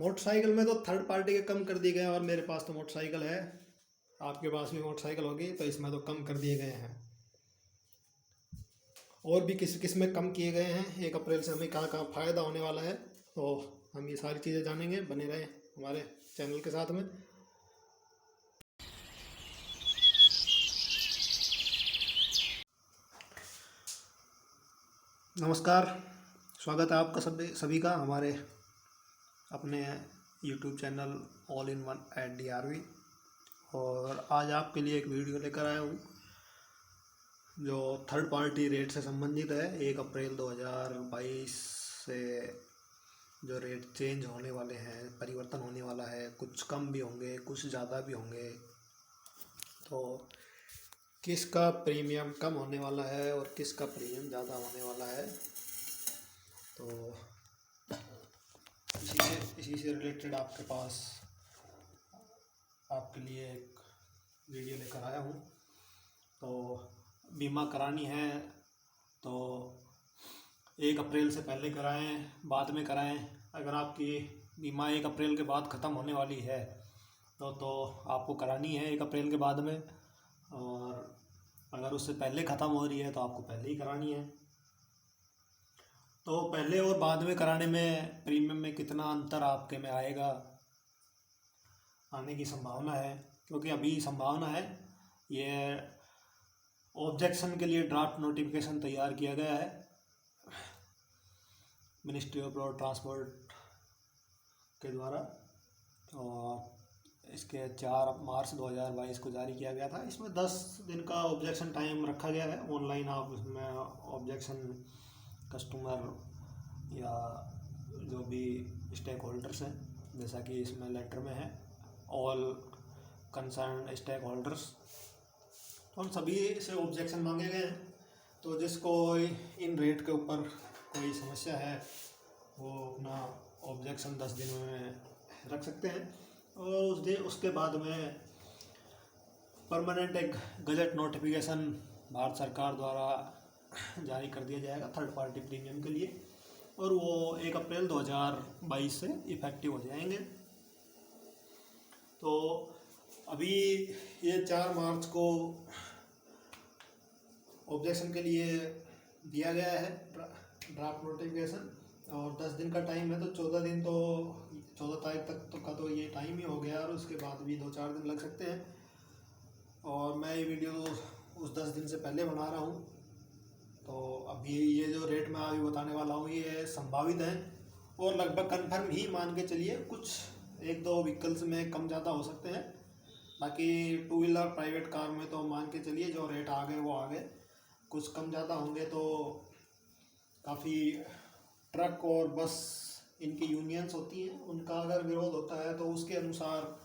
Motorcycle में तो third party के कम कर दिए गए हैं, और मेरे पास तो मोटरसाइकिल है, आपके पास भी मोटरसाइकिल होगी, तो इसमें तो कम कर दिए गए हैं। और भी किस किस में कम किए गए हैं, 1 अप्रैल से हमें कहाँ कहाँ फ़ायदा होने वाला है, तो हम ये सारी चीज़ें जानेंगे। बने रहें हमारे चैनल के साथ में। नमस्कार, स्वागत है आपका सभी का हमारे अपने YouTube channel all in one at DRV। और आज आपके लिए एक वीडियो लेकर आया हूँ जो थर्ड पार्टी रेट से संबंधित है। 1 अप्रैल 2022 से जो रेट चेंज होने वाले हैं, परिवर्तन होने वाला है, कुछ कम भी होंगे, कुछ ज़्यादा भी होंगे, तो किसका प्रीमियम कम होने वाला है और किसका प्रीमियम ज़्यादा होने वाला है, तो इसी से रिलेटेड आपके पास आपके लिए एक वीडियो लेकर आया हूँ। तो बीमा करानी है तो 1 अप्रैल से पहले कराएं, बाद में कराएं। अगर आपकी बीमा 1 अप्रैल के बाद ख़त्म होने वाली है तो आपको करानी है 1 अप्रैल के बाद में, और अगर उससे पहले ख़त्म हो रही है तो आपको पहले ही करानी है। तो पहले और बाद में कराने में प्रीमियम में कितना अंतर आपके में आएगा, आने की संभावना है, क्योंकि अभी संभावना है ये ऑब्जेक्शन के लिए ड्राफ्ट नोटिफिकेशन तैयार किया गया है मिनिस्ट्री ऑफ रोड ट्रांसपोर्ट के द्वारा, और इसके 4 मार्च 2022 को जारी किया गया था। इसमें 10 दिन का ऑब्जेक्शन टाइम रखा गया है। ऑनलाइन आप इसमें ऑब्जेक्शन कस्टमर या जो भी स्टेक होल्डर्स हैं, जैसा कि इसमें लेटर में है, ऑल कंसर्न स्टेक होल्डर्स, तो उन सभी से ऑब्जेक्शन मांगे गए हैं। तो जिसको इन रेट के ऊपर कोई समस्या है वो अपना ऑब्जेक्शन 10 दिन में रख सकते हैं, और उसके बाद में परमानेंट एक गजट नोटिफिकेशन भारत सरकार द्वारा जारी कर दिया जाएगा थर्ड पार्टी प्रीमियम के लिए, और वो 1 अप्रैल 2022 से इफ़ेक्टिव हो जाएंगे। तो अभी ये 4 मार्च को ऑब्जेक्शन के लिए दिया गया है ड्राफ्ट नोटिफिकेशन, और 10 दिन का टाइम है, तो 14 दिन तो 14 तारीख तक का तो ये टाइम ही हो गया, और उसके बाद भी 2-4 दिन लग सकते हैं। और मैं ये वीडियो उस 10 दिन से पहले बना रहा हूँ। तो अभी ये जो रेट मैं अभी बताने वाला हूँ ये संभावित है, और लगभग कन्फर्म ही मान के चलिए। कुछ 1-2 व्हीकल्स में कम ज़्यादा हो सकते हैं, बाकी 2 व्हीलर प्राइवेट कार में तो मान के चलिए जो रेट आ गए वो आ गए। कुछ कम ज़्यादा होंगे तो काफ़ी ट्रक और बस इनकी यूनियंस होती हैं, उनका अगर विरोध होता है तो उसके अनुसार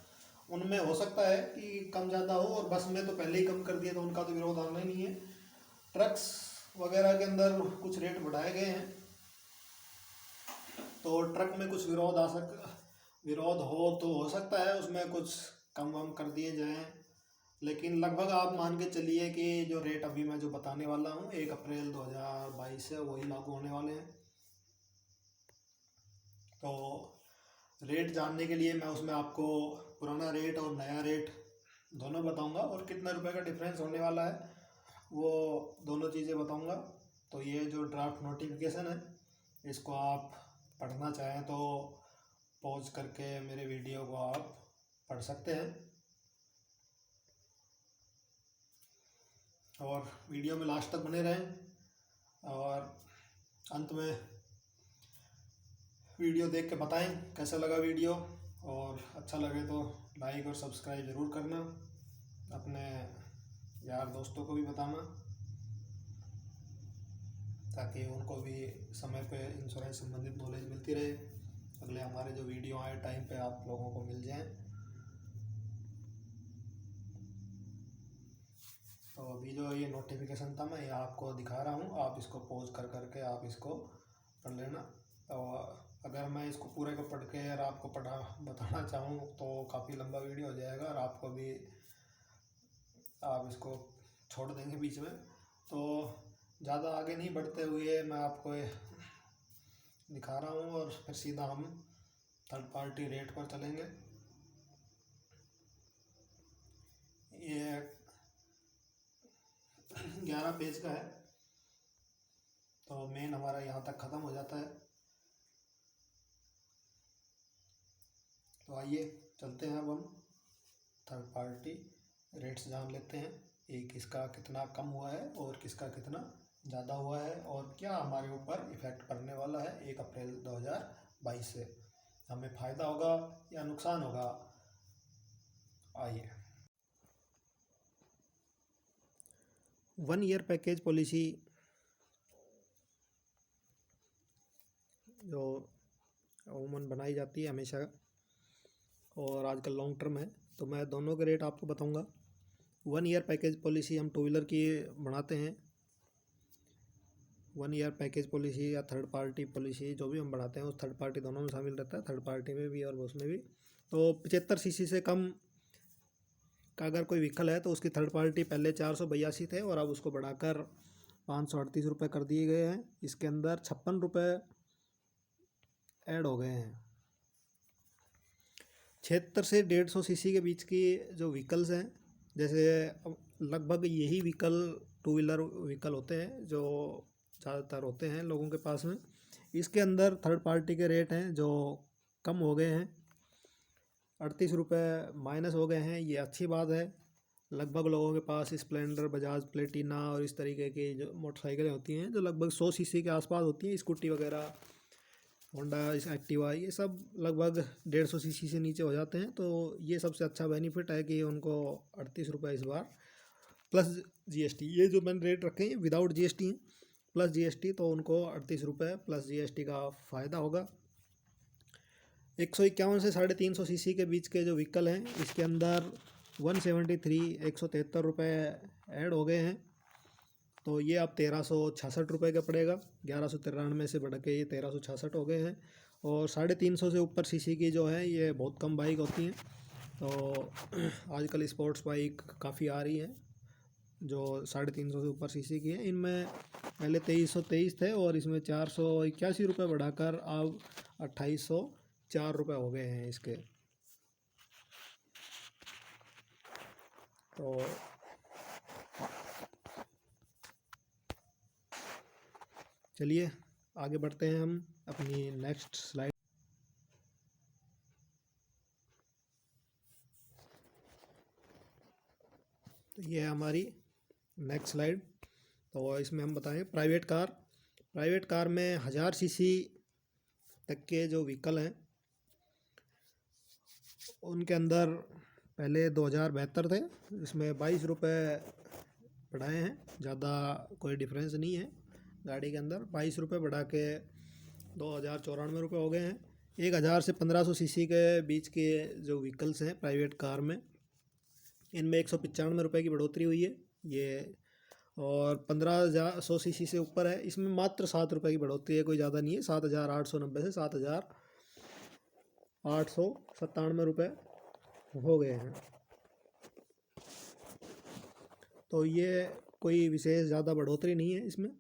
उनमें हो सकता है कि कम ज़्यादा हो, और बस में तो पहले ही कम कर दिया तो उनका तो विरोध आना ही नहीं है। ट्रक्स वगैरह के अंदर कुछ रेट बढ़ाए गए हैं, तो ट्रक में कुछ विरोध हो सकता है, उसमें कुछ कम वम कर दिए जाएँ, लेकिन लगभग आप मान के चलिए कि जो रेट अभी मैं जो बताने वाला हूँ 1 अप्रैल 2022 से वही लागू होने वाले हैं। तो रेट जानने के लिए मैं उसमें आपको पुराना रेट और नया रेट दोनों बताऊंगा, और कितना रुपए का डिफरेंस होने वाला है वो दोनों चीज़ें बताऊंगा। तो ये जो ड्राफ्ट नोटिफिकेशन है इसको आप पढ़ना चाहें तो पॉज करके मेरे वीडियो को आप पढ़ सकते हैं, और वीडियो में लास्ट तक बने रहें। और अंत में वीडियो देख के बताएं कैसा लगा वीडियो, और अच्छा लगे तो लाइक और सब्सक्राइब ज़रूर करना, अपने यार दोस्तों को भी बताना, ताकि उनको भी समय पे इंश्योरेंस संबंधित नॉलेज मिलती रहे, अगले हमारे जो वीडियो आए टाइम पे आप लोगों को मिल जाएं। तो अभी जो ये नोटिफिकेशन था मैं ये आपको दिखा रहा हूँ, आप इसको पॉज कर करके आप इसको पढ़ लेना। और अगर मैं इसको पूरे को पढ़ के और आपको बताना चाहूँ तो काफ़ी लंबा वीडियो हो जाएगा, और आपको भी आप इसको छोड़ देंगे बीच में। तो ज़्यादा आगे नहीं बढ़ते हुए मैं आपको दिखा रहा हूँ, और फिर सीधा हम थर्ड पार्टी रेट पर चलेंगे। ये 11 पेज का है, तो मेन हमारा यहाँ तक ख़त्म हो जाता है। तो आइए चलते हैं, अब हम थर्ड पार्टी रेट्स जान लेते हैं, एक किसका कितना कम हुआ है और किसका कितना ज़्यादा हुआ है, और क्या हमारे ऊपर इफ़ेक्ट पड़ने वाला है 1 अप्रैल 2022 से। हमें फ़ायदा होगा या नुकसान होगा, आइए। 1 ईयर पैकेज पॉलिसी जो अमूमन बनाई जाती है हमेशा, और आजकल लॉन्ग टर्म है, तो मैं दोनों के रेट आपको बताऊंगा। 1 ईयर पैकेज पॉलिसी हम 2 व्हीलर की बनाते हैं। 1 ईयर पैकेज पॉलिसी या थर्ड पार्टी पॉलिसी जो भी हम बनाते हैं, उस थर्ड पार्टी दोनों में शामिल रहता है, थर्ड पार्टी में भी और उसमें भी। तो 75 सीसी से कम का अगर कोई व्हीकल है तो उसकी थर्ड पार्टी पहले 482 थे और अब उसको बढ़ाकर 538 रुपये कर दिए गए हैं। इसके अंदर 56 रुपये ऐड हो गए हैं। 76 से 150 सीसी के बीच की जो व्हीकल्स हैं, जैसे लगभग यही व्हीकल 2 व्हीलर व्हीकल होते हैं जो ज़्यादातर होते हैं लोगों के पास में, इसके अंदर थर्ड पार्टी के रेट हैं जो कम हो गए हैं, 38 रुपये माइनस हो गए हैं। ये अच्छी बात है। लगभग लोगों के पास स्प्लेंडर, बजाज प्लेटिना और इस तरीके की जो मोटरसाइकिलें होती हैं जो लगभग 100 सीसी के आसपास होती हैं, स्कूटी वगैरह, होंडा एक्टिवा, ये सब लगभग 150 सीसी से नीचे हो जाते हैं। तो ये सबसे अच्छा बेनिफिट है कि उनको 38 रुपये इस बार प्लस जीएसटी, ये जो मैंने रेट रखे हैं विदाउट जीएसटी प्लस जीएसटी, तो उनको 38 रुपये प्लस जीएसटी का फ़ायदा होगा। 151 से 350 सीसी के बीच के जो व्हीकल हैं, इसके अंदर 173 रुपये ऐड हो गए हैं, तो ये अब 1366 रुपये का पड़ेगा। 1193 से बढ़ के ये 1366 हो गए हैं। और 350 से ऊपर सीसी की जो है ये बहुत कम बाइक होती हैं, तो आजकल स्पोर्ट्स बाइक काफ़ी आ रही हैं जो 350 से ऊपर सीसी की हैं। इनमें पहले 2323 थे और इसमें 481 रुपये बढ़ाकर अब 2804 रुपये हो गए हैं इसके। तो चलिए आगे बढ़ते हैं हम अपनी नेक्स्ट स्लाइड। तो ये है हमारी नेक्स्ट स्लाइड। तो इसमें हम बताएं प्राइवेट कार में 1000 सीसी तक के जो व्हीकल हैं उनके अंदर पहले 2072 थे, इसमें 22 रुपये बढ़ाए हैं, ज़्यादा कोई डिफरेंस नहीं है गाड़ी के अंदर। 22 रुपये बढ़ा के 2094 रुपये हो गए हैं। 1000 से 1500 सीसी के बीच के जो व्हीकल्स हैं प्राइवेट कार में, इनमें 195 रुपये की बढ़ोतरी हुई है ये। और 1500 सीसी से ऊपर है, इसमें मात्र 7 रुपये की बढ़ोतरी है, कोई ज़्यादा नहीं है। 7890 से 7897 रुपये हो गए हैं। तो ये कोई विशेष ज़्यादा बढ़ोतरी नहीं है इसमें।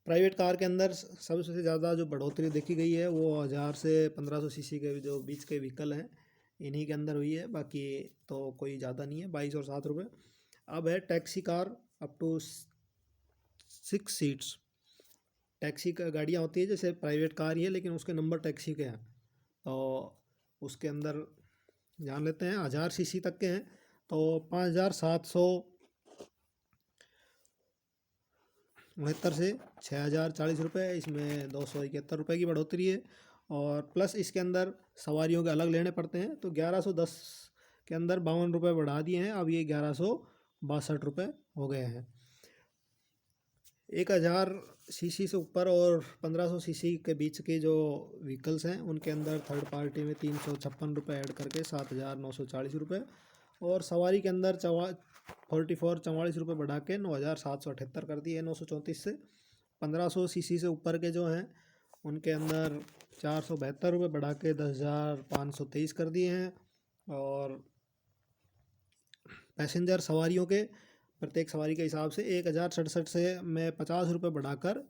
प्राइवेट कार के अंदर सबसे ज़्यादा जो बढ़ोतरी देखी गई है वो 1000 से 1500 सीसी के जो बीच के व्हीकल हैं इन्हीं के अंदर हुई है, बाकी तो कोई ज़्यादा नहीं है, 22 और 7 रुपये। अब है taxi car up to 6 seats. Taxi का गाड़ियाँ होती है जैसे प्राइवेट कार ही है लेकिन उसके नंबर टैक्सी के हैं, तो उसके अंदर जान लेते हैं। 1000 सीसी तक के हैं तो 5769 से 6040 रुपये, इसमें 271 रुपये की बढ़ोतरी है। और प्लस इसके अंदर सवारियों के अलग लेने पड़ते हैं, तो 1110 के अंदर 52 रुपये बढ़ा दिए हैं, अब ये 1162 रुपये हो गए हैं। 1000 सीसी से ऊपर और 1500 सीसी के बीच के जो व्हीकल्स हैं उनके अंदर थर्ड पार्टी में 356 रुपये ऐड करके 7940 रुपये, और सवारी के अंदर 44 रुपये बढ़ा के 9778 कर दिए, 934 से। 1500 सीसी से ऊपर के जो हैं उनके अंदर 472 रुपये बढ़ा के 10,523 कर दिए हैं। और पैसेंजर सवारियों के प्रत्येक सवारी के हिसाब से 1067 से मैं 50 रुपये बढ़ाकर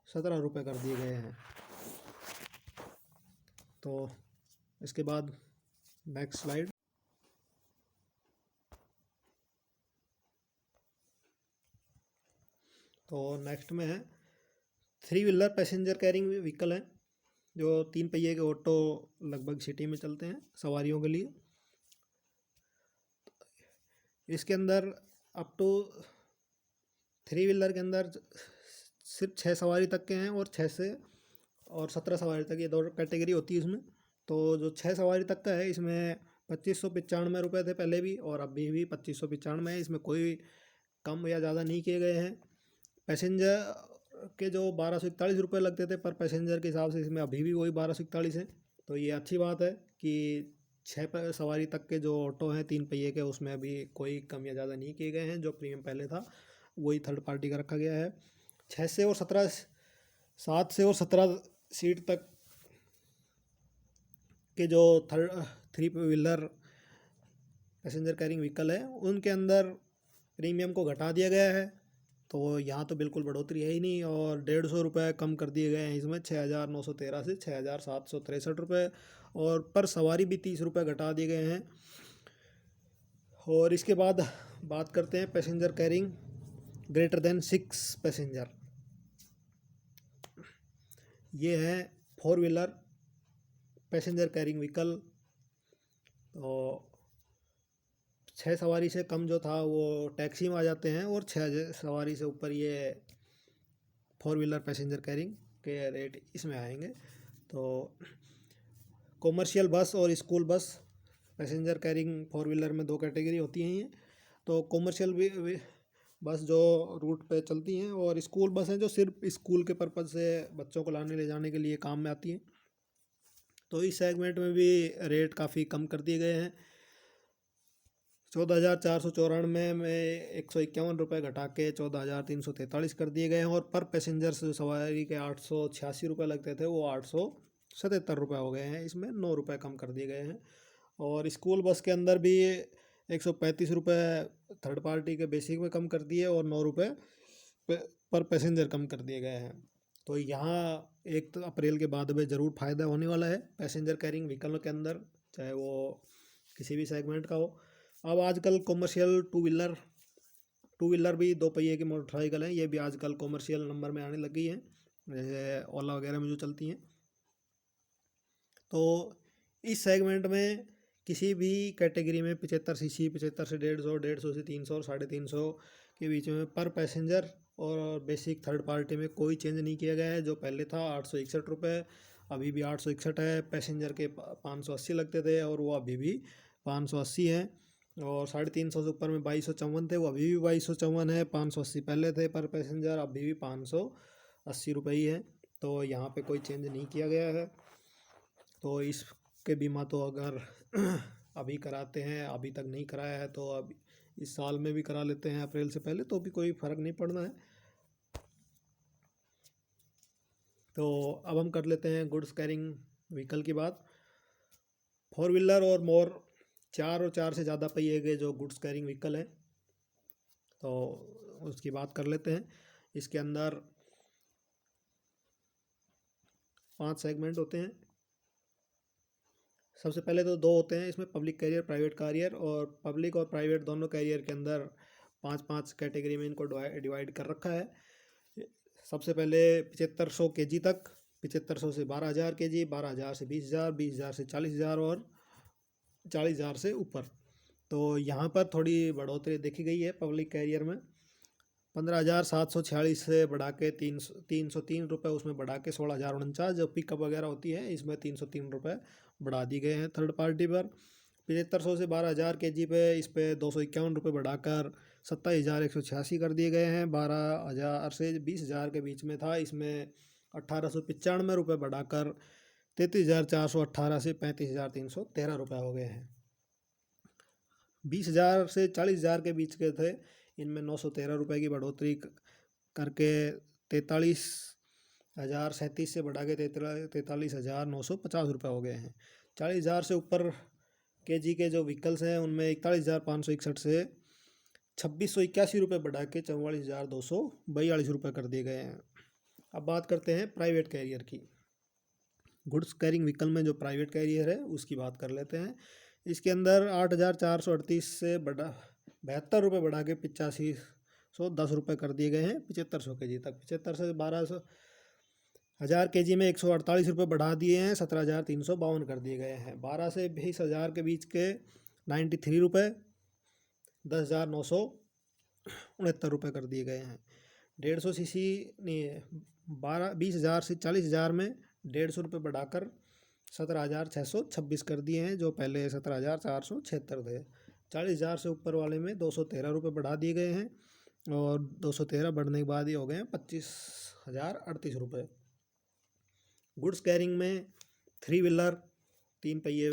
17 रुपये कर दिए गए हैं। तो इसके बाद नेक्स्ट स्लाइड। तो नेक्स्ट में है 3 व्हीलर पैसेंजर कैरिंग व्हीकल है, जो 3 पहिए के ऑटो लगभग सिटी में चलते हैं सवारियों के लिए। इसके अंदर अप टू 3 व्हीलर के अंदर सिर्फ 6 सवारी तक के हैं, और 17 सवारी तक, ये 2 कैटेगरी होती है इसमें। तो जो 6 सवारी तक का है इसमें 2595 रुपये थे पहले भी, और अभी भी 2595 है। इसमें कोई कम या ज़्यादा नहीं किए गए हैं। पैसेंजर के जो 1241 रुपये लगते थे पर पैसेंजर के हिसाब से, इसमें अभी भी वही 1241 है। तो ये अच्छी बात है कि 6 सवारी तक के जो ऑटो हैं 3 पहिए के, उसमें अभी कोई कम या ज़्यादा नहीं किए गए हैं। जो प्रीमियम पहले था वही थर्ड पार्टी का रखा गया है। 7 से और 17 सीट तक के जो 3 व्हीलर पैसेंजर कैरिंग व्हीकल है, उनके अंदर प्रीमियम को घटा दिया गया है। तो यहाँ तो बिल्कुल बढ़ोतरी है ही नहीं, और 150 रुपये कम कर दिए गए हैं इसमें, 6913 से 6763 रुपये, और पर सवारी भी 30 रुपये घटा दिए गए हैं। और इसके बाद बात करते हैं passenger carrying greater than 6 passenger. ये है 4 व्हीलर पैसेंजर कैरिंग व्हीकल। तो 6 सवारी से कम जो था वो टैक्सी में आ जाते हैं, और 6 सवारी से ऊपर ये 4 व्हीलर पैसेंजर कैरिंग के रेट इसमें आएंगे। तो कॉमर्शियल बस और school bus passenger carrying 4 wheeler में 2 कैटेगरी होती हैं ये। तो कॉमर्शियल बस जो रूट पे चलती हैं, और स्कूल बस हैं जो सिर्फ स्कूल के पर्पज़ से बच्चों को लाने ले जाने के लिए काम में आती हैं। तो इस सेगमेंट में भी रेट काफ़ी कम कर दिए गए हैं। 14,494 में 151 रुपये घटा के 14,343 कर दिए गए हैं, और पर पैसेंजर से सवारी के 886 रुपये लगते थे वो 877 रुपये हो गए हैं। इसमें 9 रुपये कम कर दिए गए हैं। और स्कूल बस के अंदर भी 135 रुपये थर्ड पार्टी के बेसिक में कम कर दिए, और 9 रुपये पर पैसेंजर कम कर दिए गए हैं। तो यहाँ 1 अप्रैल के बाद में ज़रूर फ़ायदा होने वाला है पैसेंजर कैरिंग व्हीकलों के अंदर, चाहे वो किसी भी सेगमेंट का हो। अब आजकल कॉमर्शियल टू व्हीलर भी 2 पहिए की मोटरसाइकिल हैं, ये भी आजकल कॉमर्शियल नंबर में आने लग गई हैं, जैसे ओला वगैरह में जो चलती हैं। तो इस सेगमेंट में किसी भी कैटेगरी में 75 सीसी, 75 से 150, 150 से 300 और 350 के बीच में पर पैसेंजर और बेसिक थर्ड पार्टी में कोई चेंज नहीं किया गया है। जो पहले था 861 रुपये, अभी भी 861 है। पैसेंजर के 580 लगते थे, और वो अभी भी 580 हैं। और 350 से ऊपर में 2254 थे, वो अभी भी 2254 है। 580 पहले थे पर पैसेंजर, अभी भी 580 रुपये ही है। तो यहाँ पे कोई चेंज नहीं किया गया है। तो इसके बीमा तो अगर अभी कराते हैं, अभी तक नहीं कराया है, तो अब इस साल में भी करा लेते हैं अप्रैल से पहले, तो भी कोई फ़र्क नहीं पड़ना है। तो अब हम कर लेते हैं गुड्स कैरिंग व्हीकल की बात। 4 व्हीलर और मोर 4 और 4 से ज़्यादा पहिए के जो गुड्स कैरिंग व्हीकल है, तो उसकी बात कर लेते हैं। इसके अंदर 5 सेगमेंट होते हैं। सबसे पहले तो 2 होते हैं इसमें, पब्लिक कैरियर, प्राइवेट कैरियर। और पब्लिक और प्राइवेट दोनों कैरियर के अंदर 5-5 कैटेगरी में इनको डिवाइड कर रखा है। सबसे पहले 7500 kg तक, 7500 से 12,000 kg, 12,000 से 20,000, 20,000 से 40,000, और 40,000 से ऊपर। तो यहाँ पर थोड़ी बढ़ोतरी देखी गई है पब्लिक कैरियर में। 15,746 से बढ़ा के 303 रुपये, उसमें बढ़ा के 16,049। जो पिकअप वगैरह होती है इसमें 303 रुपये बढ़ा दिए गए हैं थर्ड पार्टी पर। 7500 से 12,000 kg पे इस पर 251 रुपये बढ़ाकर 27,186 कर दिए गए हैं। 12,000 से 20,000 के बीच में था, इसमें 1,895 रुपये बढ़ाकर 33,418 से 35,313 रुपये हो गए हैं। 20,000 से 40,000 के बीच के थे, इनमें 913 रुपये की बढ़ोतरी करके 43,037 से बढ़ा के 43,950 रुपये हो गए हैं। 40,000 से ऊपर kg के जो व्हीकल्स हैं उनमें 41,561 से 2,681 रुपये बढ़ा के 44,242 रुपये कर दिए गए हैं। अब बात करते हैं प्राइवेट कैरियर की। गुड्स कैरिंग व्हीकल में जो प्राइवेट कैरियर है उसकी बात कर लेते हैं। इसके अंदर 8,438 से बढ़ा 72 रुपये बढ़ा के 8510 रुपये कर दिए गए हैं 7500 के जी तक। 75 से 1200 हज़ार के जी में 148 रुपये बढ़ा दिए हैं, 17,352 कर दिए गए हैं। 12 से 20,000 के बीच के 93 रुपये, 10,969 रुपये कर दिए गए हैं। 150 सीसी नहीं 20,000 से 40,000 में 150 रुपये बढ़ाकर 17,626 कर दिए हैं, जो पहले 17,476 थे। 40,000 से ऊपर वाले में 213 रुपये बढ़ा दिए गए हैं, और 213 बढ़ने के बाद ही हो गए हैं 25,038 रुपये। गुड्स कैरिंग में 3 व्हीलर 3 पहिए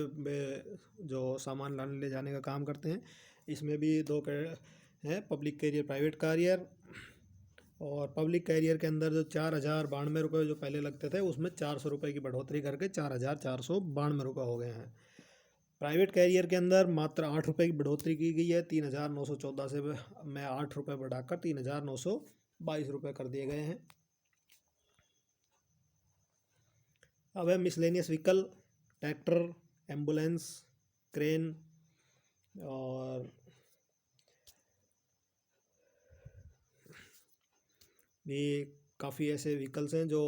जो सामान लाने ले जाने का काम करते हैं, इसमें भी दो हैं, पब्लिक कैरियर, प्राइवेट कैरियर। और पब्लिक कैरियर के अंदर जो 4,092 रुपये जो पहले लगते थे, उसमें 400 रुपये की बढ़ोतरी करके 4,492 रुपये हो गए हैं। प्राइवेट कैरियर के अंदर मात्र 8 रुपये की बढ़ोतरी की गई है, 3,914 से में 8 रुपये बढ़ाकर 3,922 रुपये कर दिए गए हैं। अब है miscellaneous vehicle, tractor, ambulance, crane और भी काफ़ी ऐसे व्हीकल्स हैं जो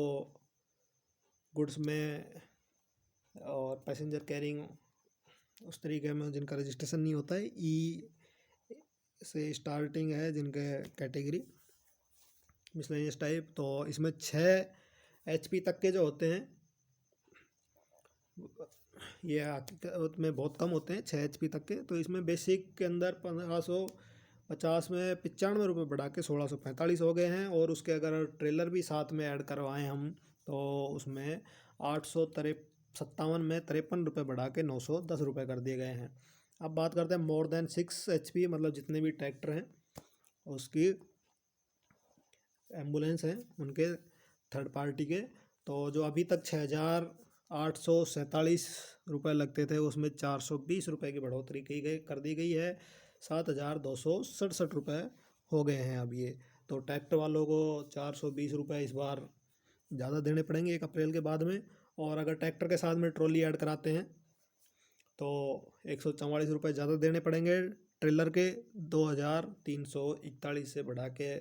गुड्स में और पैसेंजर कैरिंग उस तरीके में जिनका रजिस्ट्रेशन नहीं होता है, ई से स्टार्टिंग है जिनके कैटेगरी मिसलेनियस टाइप। तो इसमें 6 HP तक के जो होते हैं, ये हकीकत में बहुत कम होते हैं 6 HP तक के। तो इसमें बेसिक के अंदर 1550 में 95 रुपये बढ़ा के 1645 हो गए हैं, और उसके अगर ट्रेलर भी साथ में ऐड करवाएं हम तो उसमें 857 में 53 रुपये बढ़ा के 910 रुपये कर दिए गए हैं। अब बात करते हैं मोर देन 6 HP, मतलब जितने भी ट्रैक्टर हैं उसकी, एम्बुलेंस हैं उनके, थर्ड पार्टी के। तो जो अभी तक 6,847 रुपये लगते थे, उसमें 420 रुपये की बढ़ोतरी कर दी गई है, 7,267 रुपये हो गए हैं अब ये। तो ट्रैक्टर वालों को 420 रुपये इस बार ज़्यादा देने पड़ेंगे 1 अप्रैल के बाद में। और अगर ट्रैक्टर के साथ में ट्रॉली ऐड कराते हैं तो 144 रुपये ज़्यादा देने पड़ेंगे। ट्रेलर के 2,341 से बढ़ा के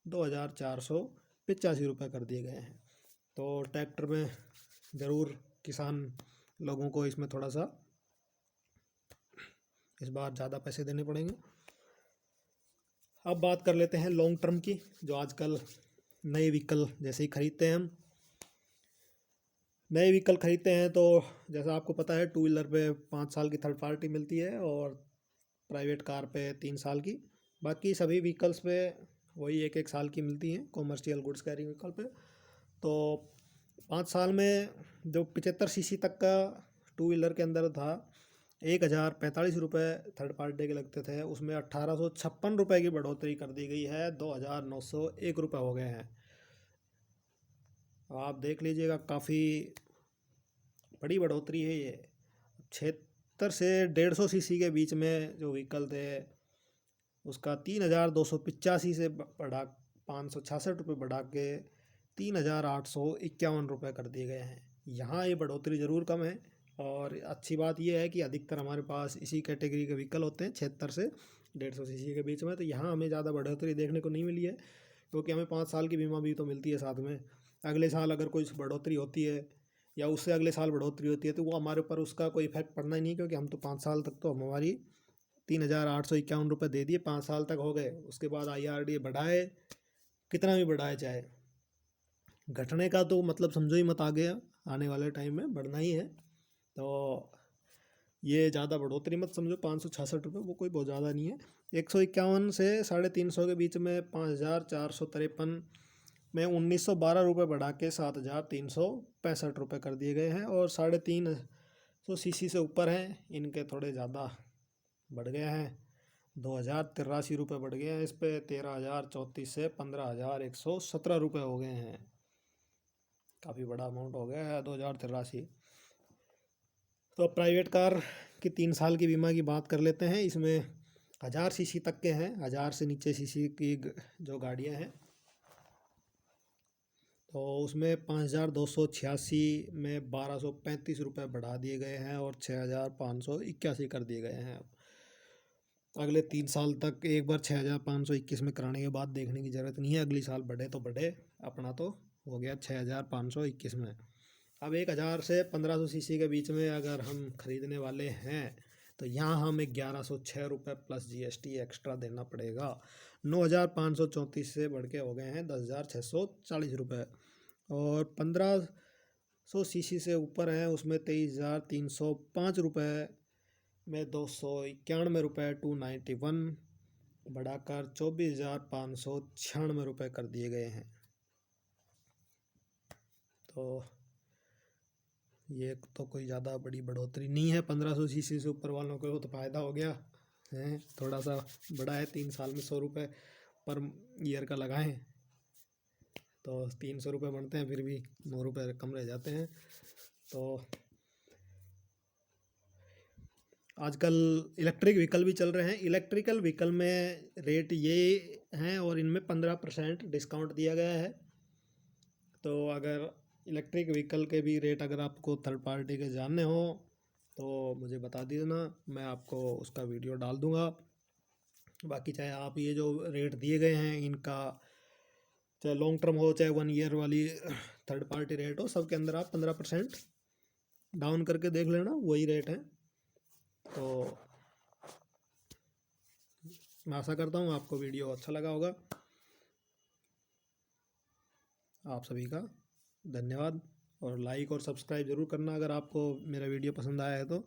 2,485 रुपये कर दिए गए हैं। तो ट्रैक्टर में ज़रूर किसान लोगों को इसमें थोड़ा सा इस बार ज़्यादा पैसे देने पड़ेंगे। अब बात कर लेते हैं लॉन्ग टर्म की, जो आजकल नए व्हीकल जैसे ही खरीदते हैं हम, नए व्हीकल खरीदते हैं तो जैसा आपको पता है 2 व्हीलर पे 5 साल की थर्ड पार्टी मिलती है, और प्राइवेट कार पे 3 साल की। बाकी सभी व्हीकल्स पे वही 1-1 साल की मिलती हैं कॉमर्शियल गुड्स कैरिंग व्हीकल पे। तो 5 साल में जो 75 सीसी तक का 2 व्हीलर के अंदर था, 1,045 रुपये थर्ड पार्टी के लगते थे, उसमें 1,856 रुपये की बढ़ोतरी कर दी गई है, 2,901 रुपये हो गए हैं। आप देख लीजिएगा, काफ़ी बड़ी बढ़ोतरी है ये। 76 से 150 सीसी के बीच में जो व्हीकल थे उसका 3,285 से बढ़ा 566 रुपये बढ़ा के 3,851 रुपये कर दिए गए हैं। यहाँ ये बढ़ोतरी ज़रूर कम है, और अच्छी बात यह है कि अधिकतर हमारे पास इसी कैटेगरी के व्हीकल होते हैं 76 से 150 सीसी के बीच में। तो यहाँ हमें ज़्यादा बढ़ोतरी देखने को नहीं मिली है, क्योंकि हमें 5 साल की बीमा भी तो मिलती है साथ में। अगले साल अगर कोई बढ़ोतरी होती है या उससे अगले साल बढ़ोतरी होती है तो वो हमारे ऊपर उसका कोई इफेक्ट पड़ना ही नहीं, क्योंकि हम तो 5 साल तक तो हमारी 3,851 रुपये दे दिए, 5 साल तक हो गए। उसके बाद IRDA बढ़ाए, कितना भी बढ़ाए, चाहे घटने का तो मतलब समझो ही मत, आ गया आने वाले टाइम में बढ़ना ही है। तो ये ज़्यादा बढ़ोतरी मत समझो, 566 रुपये वो कोई बहुत ज़्यादा नहीं है। 151 से 350 के बीच में 5,453 में 1,912 रुपये बढ़ा के 7,365 रुपये कर दिए गए हैं। और 350 सीसी से ऊपर हैं, इनके थोड़े ज़्यादा बढ़ गए हैं, 2,083 रुपये बढ़ गए हैं इस पर। 13,034 से 15,117 रुपये हो गए हैं, काफ़ी बड़ा अमाउंट हो गया है 2,083। तो प्राइवेट कार की 3 साल की बीमा की बात कर लेते हैं। इसमें 1,000 सीसी तक के हैं, 1,000 से नीचे सीसी की जो गाड़ियां हैं तो उसमें 5286 में 1235 रुपये बढ़ा दिए गए हैं और 6581 कर दिए गए हैं। अब अगले 3 साल तक एक बार 6521 में कराने के बाद देखने की ज़रूरत नहीं है, अगली साल बढ़े तो बढ़े, अपना तो हो गया 6521 में। अब 1000 से 1500 सीसी के बीच में अगर हम ख़रीदने वाले हैं तो यहाँ हमें 1106 रुपये प्लस GST एक्स्ट्रा देना पड़ेगा। 9534 से बढ़ के हो गए हैं 10,640 रुपये। और 1500 सीसी से ऊपर हैं उसमें 23,305 रुपये में 291 रुपये 291 बढ़ाकर 24,596 रुपये कर दिए गए हैं। तो ये तो कोई ज़्यादा बड़ी बढ़ोतरी नहीं है, 1500 सीसी से ऊपर वालों को तो फ़ायदा हो गया है, थोड़ा सा बड़ा है। 3 साल में 100 रुपये पर ईयर का लगाएं तो 300 रुपये बनते हैं, फिर भी 9 रुपये कम रह जाते हैं। तो आजकल इलेक्ट्रिक व्हीकल भी चल रहे हैं। इलेक्ट्रिकल व्हीकल में रेट ये हैं और इनमें 15% डिस्काउंट दिया गया है। तो अगर इलेक्ट्रिक व्हीकल के भी रेट अगर आपको थर्ड पार्टी के जानने हो तो मुझे बता देना, मैं आपको उसका वीडियो डाल दूँगा। बाकी चाहे आप ये जो रेट दिए गए हैं इनका, चाहे लॉन्ग टर्म हो चाहे 1 ईयर वाली थर्ड पार्टी रेट हो, सब के अंदर आप 15% डाउन करके देख लेना, वही रेट है। तो मैं आशा करता हूँ आपको वीडियो अच्छा लगा होगा। आप सभी का धन्यवाद और लाइक और सब्सक्राइब ज़रूर करना अगर आपको मेरा वीडियो पसंद आया है तो।